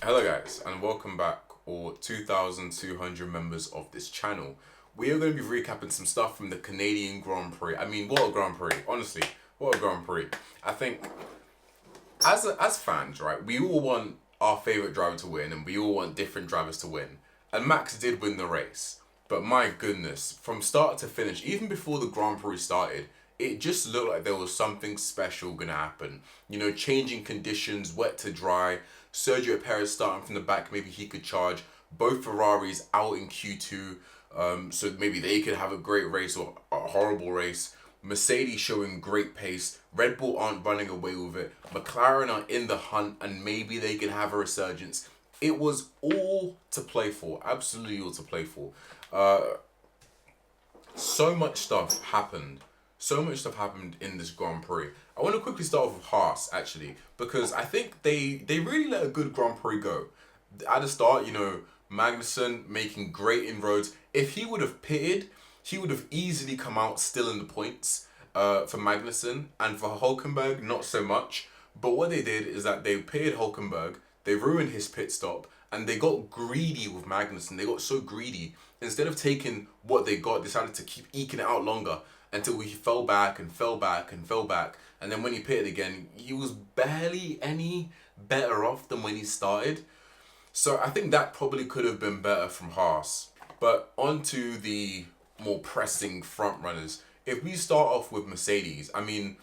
Hello guys and welcome back, all 2,200 members of this channel. We are going to be recapping some stuff from the Canadian Grand Prix. I mean, what a Grand Prix, honestly, what a Grand Prix. I think as fans, right, we all want our favourite driver to win and we all want different drivers to win. And Max did win the race. But my goodness, from start to finish, even before the Grand Prix started, it just looked like there was something special gonna happen. You know, changing conditions, wet to dry. Sergio Perez starting from the back, maybe he could charge. Both Ferraris out in Q2, so maybe they could have a great race or a horrible race. Mercedes showing great pace. Red Bull aren't running away with it. McLaren are in the hunt and maybe they can have a resurgence. It was all to play for, absolutely all to play for. So much stuff happened. So much stuff happened in this Grand Prix. I want to quickly start off with Haas, actually, because I think they really let a good Grand Prix go. At the start, you know, Magnussen making great inroads. If he would have pitted, he would have easily come out still in the points for Magnussen, and for Hulkenberg, not so much. But what they did is that they pitted Hulkenberg, they ruined his pit stop, and they got greedy with Magnussen. They got so greedy. Instead of taking what they got, decided to keep eking it out longer until he fell back and fell back and fell back. And then when he pitted again, he was barely any better off than when he started. So I think that probably could have been better from Haas. But on to the more pressing front runners. If we start off with Mercedes, I mean,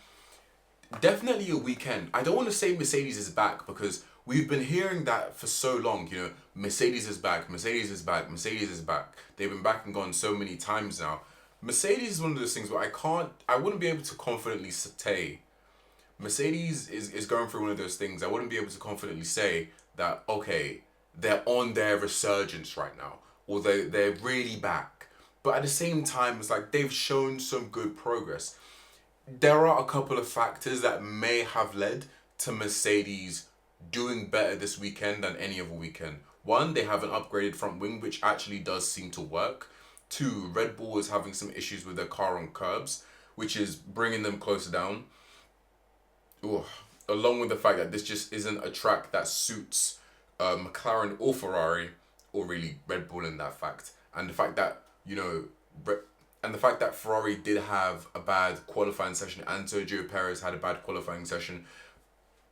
definitely a weekend. I don't want to say Mercedes is back because we've been hearing that for so long. You know, Mercedes is back, Mercedes is back, Mercedes is back. They've been back and gone so many times now. Mercedes is one of those things where I wouldn't be able to confidently say. Mercedes is going through one of those things. I wouldn't be able to confidently say that, okay, they're on their resurgence right now, or they're really back. But at the same time, it's like they've shown some good progress. There are a couple of factors that may have led to Mercedes doing better this weekend than any other weekend. One, they have an upgraded front wing, which actually does seem to work. Two, Red Bull is having some issues with their car on curbs, which is bringing them closer down. Ooh. Along with the fact that this just isn't a track that suits McLaren or Ferrari, or really Red Bull in that fact. And the fact that, you know, and the fact that Ferrari did have a bad qualifying session and Sergio Perez had a bad qualifying session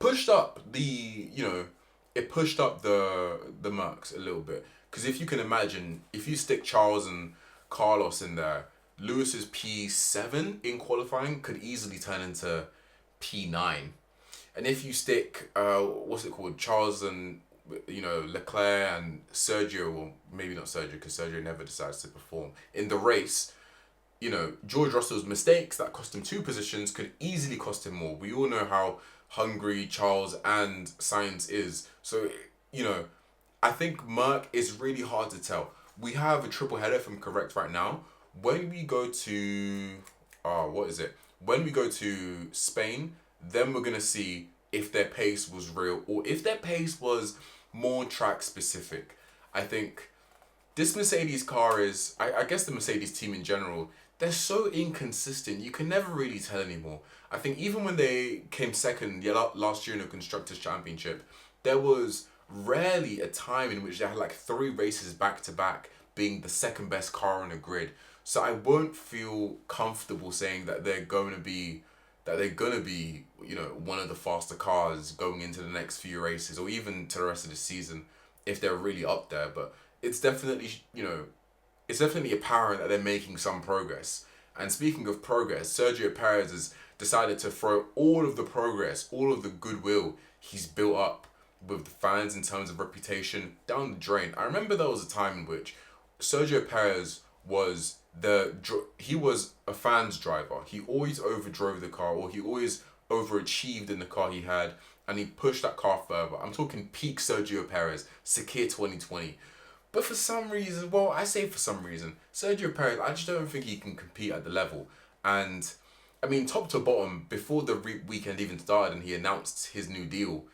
pushed up it pushed up the marks a little bit. Because if you can imagine, if you stick Charles and Carlos in there, Lewis's P7 in qualifying could easily turn into P9. And if you stick, what's it called, Charles and, you know, Leclerc and Sergio, well, maybe not Sergio because Sergio never decides to perform in the race, you know, George Russell's mistakes that cost him two positions could easily cost him more. We all know how hungry Charles and Sainz is. So, you know, I think Merc is really hard to tell. We have a triple header, if I'm correct right now. When we go to, what is it? When we go to Spain, then we're going to see if their pace was real or if their pace was more track specific. I think this Mercedes car is, I guess the Mercedes team in general, they're so inconsistent. You can never really tell anymore. I think even when they came second last year in the Constructors' Championship, there was rarely a time in which they had like three races back to back being the second best car on the grid. So I won't feel comfortable saying that they're gonna be, you know, one of the faster cars going into the next few races or even to the rest of the season if they're really up there. But it's definitely, you know, it's definitely apparent that they're making some progress. And speaking of progress, Sergio Perez has decided to throw all of the progress, all of the goodwill he's built up with the fans in terms of reputation down the drain. I remember there was a time in which Sergio Perez was he was a fan's driver. He always overdrove the car, or he always overachieved in the car he had, and he pushed that car further. I'm talking peak Sergio Perez, Sakir 2020. But for some reason, well, I say for some reason, Sergio Perez, I just don't think he can compete at the level. And I mean, top to bottom, before the weekend even started and he announced his new deal,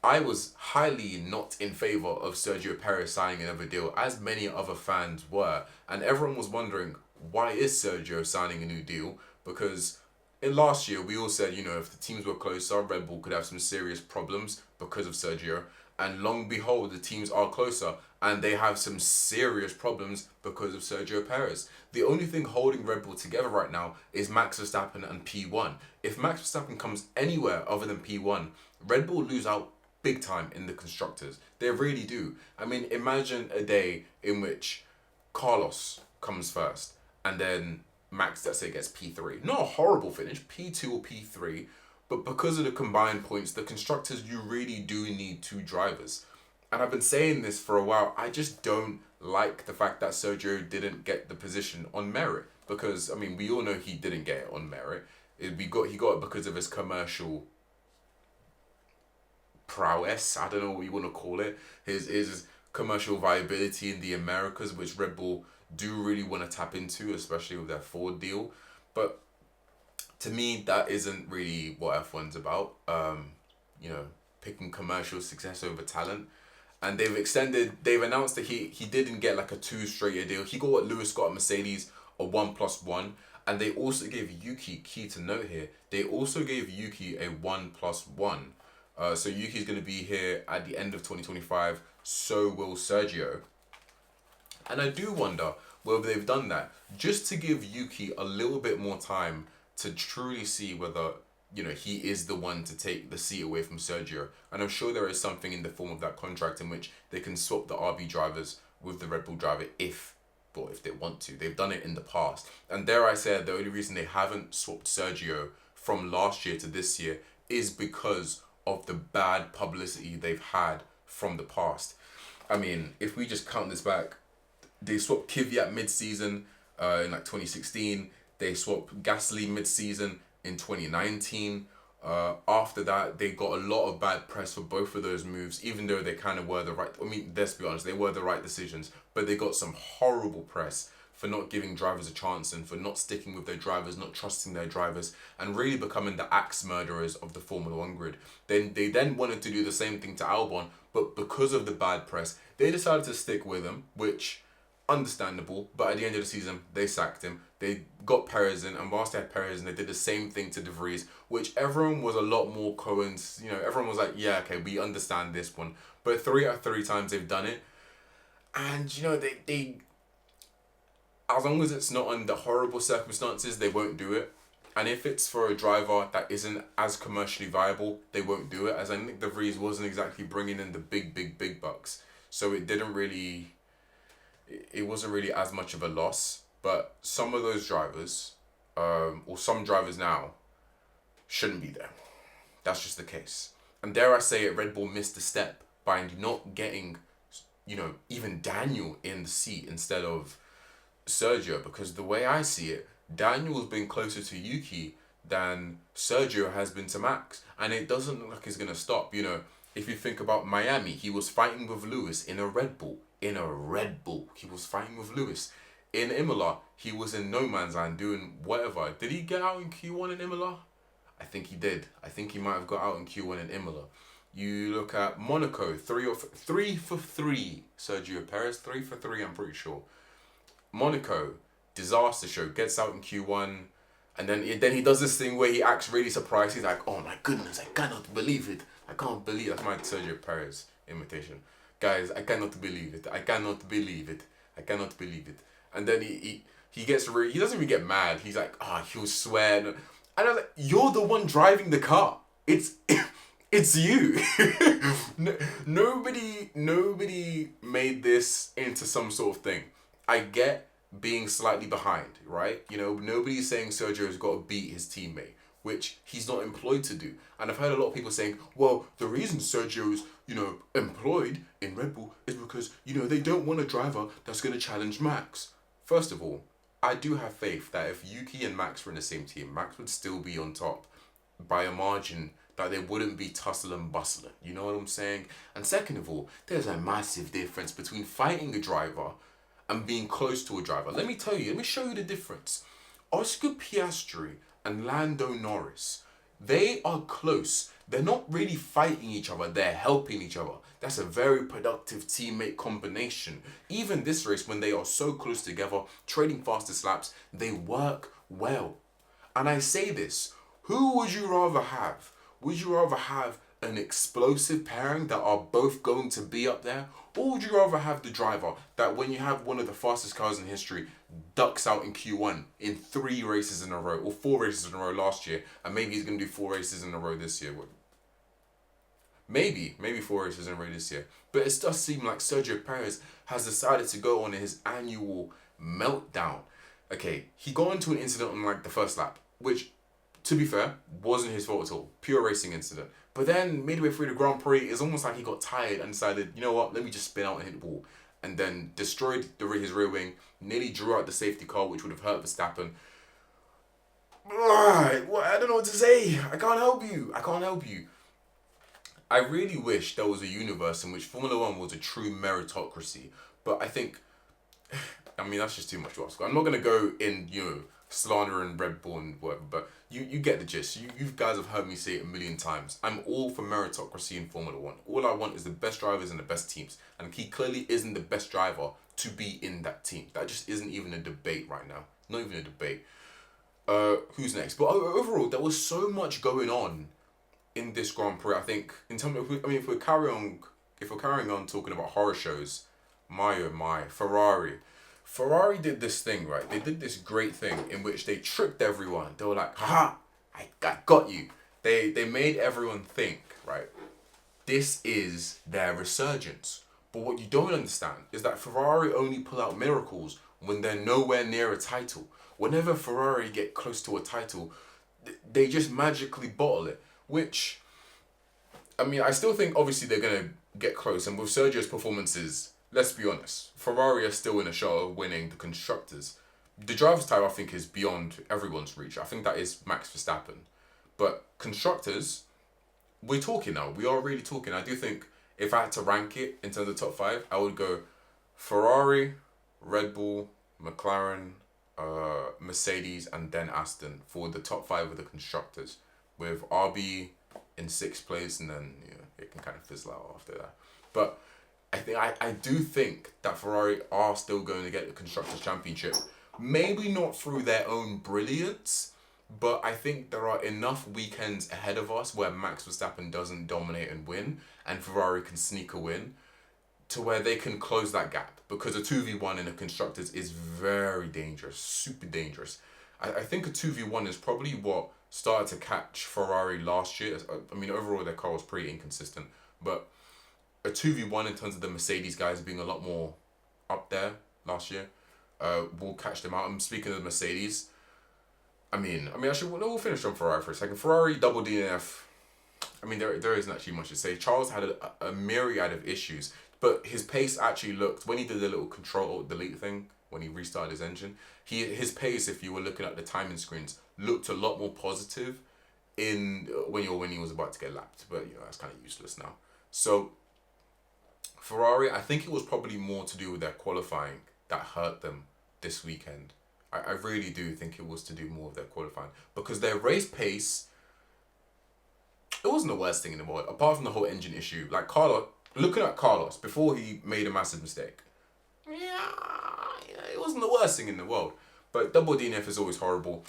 I was highly not in favour of Sergio Perez signing another deal, as many other fans were. And everyone was wondering, why is Sergio signing a new deal? Because in last year, we all said, you know, if the teams were closer, Red Bull could have some serious problems because of Sergio. and long behold, the teams are closer, and they have some serious problems because of Sergio Perez. The only thing holding Red Bull together right now is Max Verstappen and P1. If Max Verstappen comes anywhere other than P1, Red Bull lose out big time in the constructors. They really do. I mean, imagine a day in which Carlos comes first, and then Max, let's say, gets P3. Not a horrible finish, P2 or P3, but because of the combined points, the constructors, you really do need two drivers. And I've been saying this for a while. I just don't like the fact that Sergio didn't get the position on merit. Because, I mean, we all know he didn't get it on merit. He got it because of his commercial prowess. I don't know what you want to call it. His commercial viability in the Americas, which Red Bull do really want to tap into, especially with their Ford deal. But to me, that isn't really what F1's about. Picking commercial success over talent. And they've announced that he didn't get like a 2 straight year deal. He got what Lewis got at Mercedes, a 1+1. And they also gave Yuki, key to note here, they also gave Yuki a 1+1. So Yuki's going to be here at the end of 2025. So will Sergio. And I do wonder whether they've done that just to give Yuki a little bit more time to truly see whether, he is the one to take the seat away from Sergio. And I'm sure there is something in the form of that contract in which they can swap the RB drivers with the Red Bull driver if they want to. They've done it in the past. And dare I say, the only reason they haven't swapped Sergio from last year to this year is because of the bad publicity they've had from the past. I mean, if we just count this back, they swapped Kvyat mid-season in like 2016. They swapped Gasly mid-season in 2019. After that, they got a lot of bad press for both of those moves, even though they kind of were the right... I mean, let's be honest, they were the right decisions, but they got some horrible press for not giving drivers a chance and for not sticking with their drivers, not trusting their drivers, and really becoming the axe murderers of the Formula 1 grid. Then they wanted to do the same thing to Albon, but because of the bad press, they decided to stick with him, which... understandable, but at the end of the season, they sacked him. They got Perez in, and whilst they had Perez in, they did the same thing to De Vries, which everyone was a lot more everyone was like, yeah, okay, we understand this one. But 3 out of 3 times they've done it. And, they as long as it's not under horrible circumstances, they won't do it. And if it's for a driver that isn't as commercially viable, they won't do it, as I think De Vries wasn't exactly bringing in the big bucks. So it wasn't really as much of a loss, but some of those drivers, or some drivers now, shouldn't be there. That's just the case. And dare I say it, Red Bull missed a step by not getting, even Daniel in the seat instead of Sergio, because the way I see it, Daniel's been closer to Yuki than Sergio has been to Max, and it doesn't look like it's going to stop. If you think about Miami, he was fighting with Lewis in a Red Bull. He was fighting with Lewis. In Imola, he was in no man's land doing whatever. Did he get out in Q1 in Imola? I think he did. I think he might have got out in Q1 in Imola. You look at Monaco, 3 for 3. Sergio Perez, 3 for 3, I'm pretty sure. Monaco, disaster show, gets out in Q1. And then he does this thing where he acts really surprised. He's like, oh my goodness, I cannot believe it. I can't believe it. That's my Sergio Perez imitation. Guys, I cannot believe it. I cannot believe it. I cannot believe it. And then he gets he doesn't even get mad. He's like, he'll swear. And I was like, you're the one driving the car. It's you. Nobody made this into some sort of thing. I get being slightly behind, right? Nobody's saying Sergio's got to beat his teammate, which he's not employed to do. And I've heard a lot of people saying, well, the reason Sergio's, employed in Red Bull is because, they don't want a driver that's going to challenge Max. First of all, I do have faith that if Yuki and Max were in the same team, Max would still be on top by a margin that they wouldn't be tussle and bustle. You know what I'm saying? And second of all, there's a massive difference between fighting a driver and being close to a driver. Let me show you the difference. Oscar Piastri and Lando Norris, they are close. They're not really fighting each other, they're helping each other. That's a very productive teammate combination. Even this race, when they are so close together, trading fastest laps, they work well. And I say this, who would you rather have? Would you rather have an explosive pairing that are both going to be up there? Or would you rather have the driver that when you have one of the fastest cars in history ducks out in Q1 in 3 races in a row or 4 races in a row last year, and maybe he's going to do 4 races in a row this year? Maybe 4 races in a row this year. But it does seem like Sergio Perez has decided to go on his annual meltdown. Okay, he got into an incident on like the first lap, which, to be fair, wasn't his fault at all. Pure racing incident. But then midway through the Grand Prix, it's almost like he got tired and decided, you know what, let me just spin out and hit the wall. And then destroyed his rear wing, nearly drew out the safety car, which would have hurt Verstappen. I don't know what to say. I can't help you. I really wish there was a universe in which Formula One was a true meritocracy. But I think, that's just too much to ask. I'm not going to go in, slandering Red Bull and whatever, but you get the gist. You guys have heard me say it a million times. I'm all for meritocracy in Formula One. All I want is the best drivers and the best teams. And he clearly isn't the best driver to be in that team. That just isn't even a debate right now. Not even a debate. Who's next? But overall, there was so much going on in this Grand Prix. I think in terms of, if we're carrying on talking about horror shows, my Ferrari did this thing, right? They did this great thing in which they tricked everyone. They were like, haha, I got you. They made everyone think, right, this is their resurgence. But what you don't understand is that Ferrari only pull out miracles when they're nowhere near a title. Whenever Ferrari get close to a title, they just magically bottle it. Which, I still think obviously they're going to get close. And with Sergio's performances, let's be honest, Ferrari are still in a shot of winning the Constructors. The driver's title, I think, is beyond everyone's reach. I think that is Max Verstappen. But Constructors, we're talking now. We are really talking. I do think if I had to rank it in terms of top 5, I would go Ferrari, Red Bull, McLaren, Mercedes, and then Aston for the top 5 of the Constructors. With RB in 6th place, and then it can kind of fizzle out after that. But I do think that Ferrari are still going to get the Constructors' Championship. Maybe not through their own brilliance, but I think there are enough weekends ahead of us where Max Verstappen doesn't dominate and win, and Ferrari can sneak a win, to where they can close that gap. Because a 2v1 in the Constructors is very dangerous, super dangerous. I think a 2v1 is probably what started to catch Ferrari last year. Overall their car was pretty inconsistent, but a 2v1 in terms of the Mercedes guys being a lot more up there last year will catch them out. I'm speaking of the Mercedes. We'll finish on Ferrari for a second. Ferrari double DNF. There isn't actually much to say. Charles had a myriad of issues, but his pace actually looked, when he did the little control-delete thing, when he restarted his engine, his pace, if you were looking at the timing screens, looked a lot more positive when he was about to get lapped. But that's kind of useless now. So Ferrari, I think it was probably more to do with their qualifying that hurt them this weekend. I really do think it was to do more with their qualifying, because their race pace, it wasn't the worst thing in the world, apart from the whole engine issue. Like looking at Carlos before he made a massive mistake, it wasn't the worst thing in the world. But double DNF is always horrible.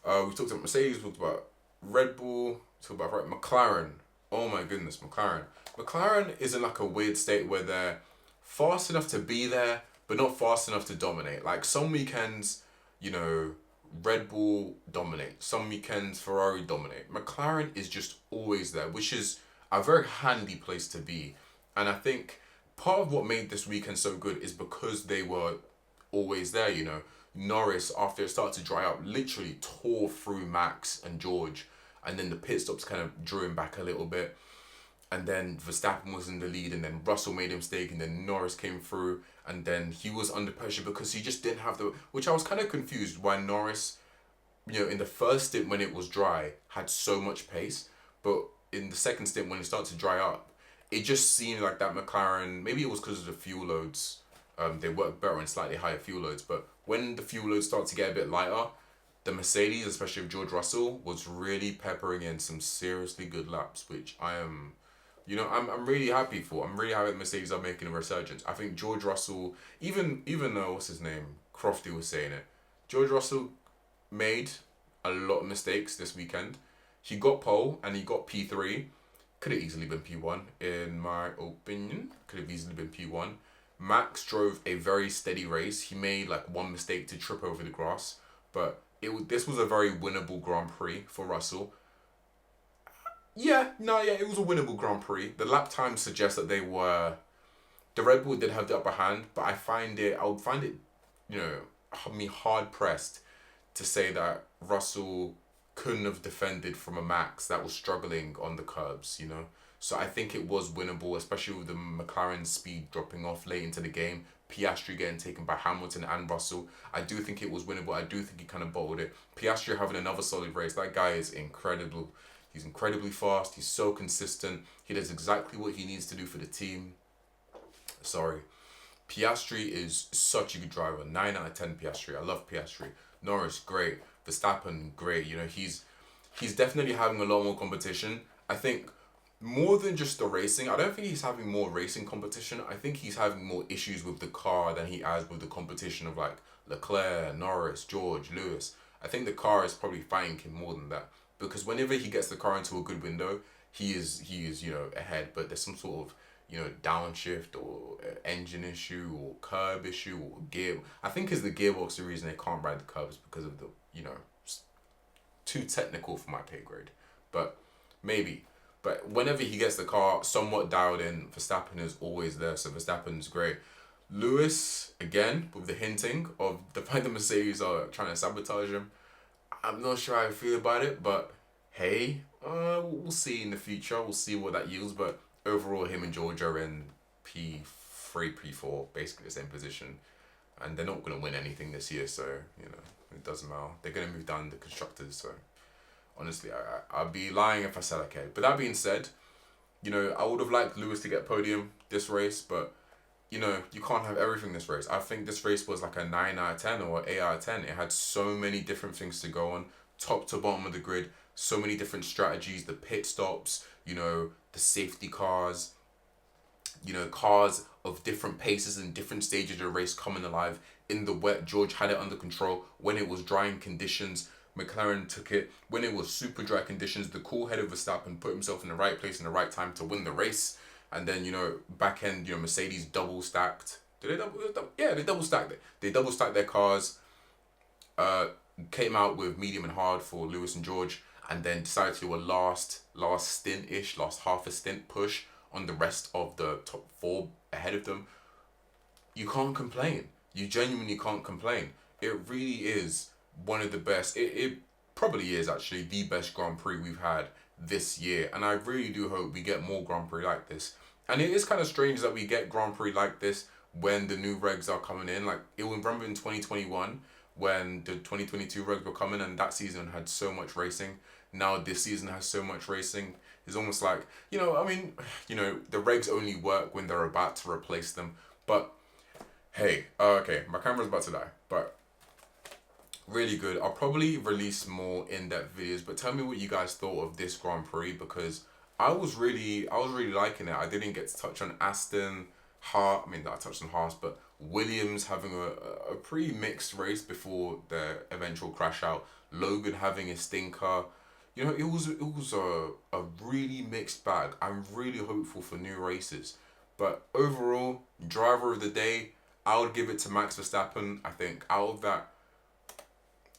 We talked about Mercedes, we talked about Red Bull, we talked about McLaren. Oh my goodness, McLaren. McLaren is in like a weird state where they're fast enough to be there, but not fast enough to dominate. Like some weekends, Red Bull dominate. Some weekends, Ferrari dominate. McLaren is just always there, which is a very handy place to be. And I think part of what made this weekend so good is because they were always there, Norris, after it started to dry out, literally tore through Max and George, and then the pit stops kind of drew him back a little bit, and then Verstappen was in the lead, and then Russell made a mistake, and then Norris came through, and then he was under pressure because he just didn't have which I was kind of confused why Norris, in the first stint when it was dry, had so much pace, but in the second stint when it started to dry up, it just seemed like that McLaren, maybe it was because of the fuel loads, they work better in slightly higher fuel loads, but when the fuel loads start to get a bit lighter, the Mercedes, especially with George Russell, was really peppering in some seriously good laps, which I'm really happy for. I'm really happy the Mercedes are making a resurgence. I think George Russell, even though, what's his name, Crofty was saying it, George Russell made a lot of mistakes this weekend. He got pole and he got P3, Could have easily been P1, in my opinion. Could have easily been P1. Max drove a very steady race. He made like one mistake to trip over the grass, but this was a very winnable Grand Prix for Russell. Yeah, no, yeah, it was a winnable Grand Prix. The lap times suggest that the Red Bull did have the upper hand, but I would find it, you know, me hard pressed to say that Russell couldn't have defended from a Max that was struggling on the curbs, you know. So I think it was winnable, especially with the McLaren speed dropping off late into the game. Piastri getting taken by Hamilton and Russell. I do think it was winnable. I do think he kind of bottled it. Piastri having another solid race. That guy is incredible. He's incredibly fast. He's so consistent. He does exactly what he needs to do for the team. Sorry. Piastri is such a good driver. 9 out of 10 Piastri. I love Piastri. Norris, great. Verstappen, great. You know, he's definitely having a lot more competition. I think more than just the racing, I don't think he's having more racing competition. I think he's having more issues with the car than he has with the competition of like Leclerc, Norris, George, Lewis. I think the car is probably fighting him more than that, because whenever he gets the car into a good window, he is you know ahead. But there's some sort of you know downshift or engine issue or curb issue or gear. I think is the gearbox the reason they can't ride the curbs, because of the you know too technical for my pay grade, but maybe. But whenever he gets the car somewhat dialed in, Verstappen is always there. So Verstappen's great. Lewis, again, with the hinting of the fact that Mercedes are trying to sabotage him. I'm not sure how I feel about it, but hey, we'll see in the future. We'll see what that yields. But overall, him and George are in P3, P4, basically the same position. And they're not going to win anything this year, so, you know, it doesn't matter. They're going to move down the constructors, so honestly, I'd be lying if I said okay. But that being said, you know, I would have liked Lewis to get podium this race, but, you know, you can't have everything this race. I think this race was like a 9 out of 10 or 8 out of 10. It had so many different things to go on, top to bottom of the grid, so many different strategies, the pit stops, you know, the safety cars, you know, cars of different paces and different stages of the race coming alive. In the wet, George had it under control. When it was drying conditions, McLaren took it. When it was super dry conditions, the cool head of Verstappen put himself in the right place in the right time to win the race. And then, you know, back end, you know, Mercedes double stacked. Did they double? Yeah, they double stacked it. They double stacked their cars. Came out with medium and hard for Lewis and George, and then decided to do a last stint-ish, last half a stint push on the rest of the top four ahead of them. You can't complain. You genuinely can't complain. It really is one of the best. It probably is actually the best Grand Prix we've had this year, and I really do hope we get more Grand Prix like this. And it is kind of strange that we get Grand Prix like this when the new regs are coming in. Like, it was, remember in 2021 when the 2022 regs were coming, and that season had so much racing. Now this season has so much racing. It's almost like, you know, I mean, you know, the regs only work when they're about to replace them. But hey, okay, my camera's about to die, but really good. I'll probably release more in-depth videos, but tell me what you guys thought of this Grand Prix, because I was really liking it. I didn't get to touch on Aston, Haas. I mean, I touched on Haas, but Williams having a pretty mixed race before the eventual crash out. Logan having a stinker. You know, it was a really mixed bag. I'm really hopeful for new races, but overall, driver of the day, I would give it to Max Verstappen. I think out of that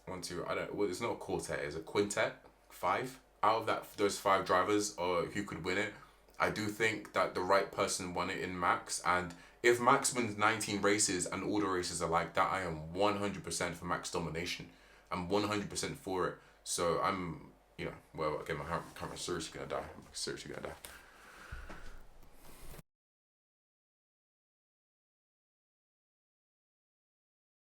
1, 2, I don't. Well, it's not a quartet. It's a quintet. 5 out of those 5 drivers, who could win it. I do think that the right person won it in Max, and if Max wins 19 races and all the races are like that, I am 100% for Max domination. I'm 100% for it. So I'm, you know, well, again, my camera's seriously gonna die. I'm seriously gonna die.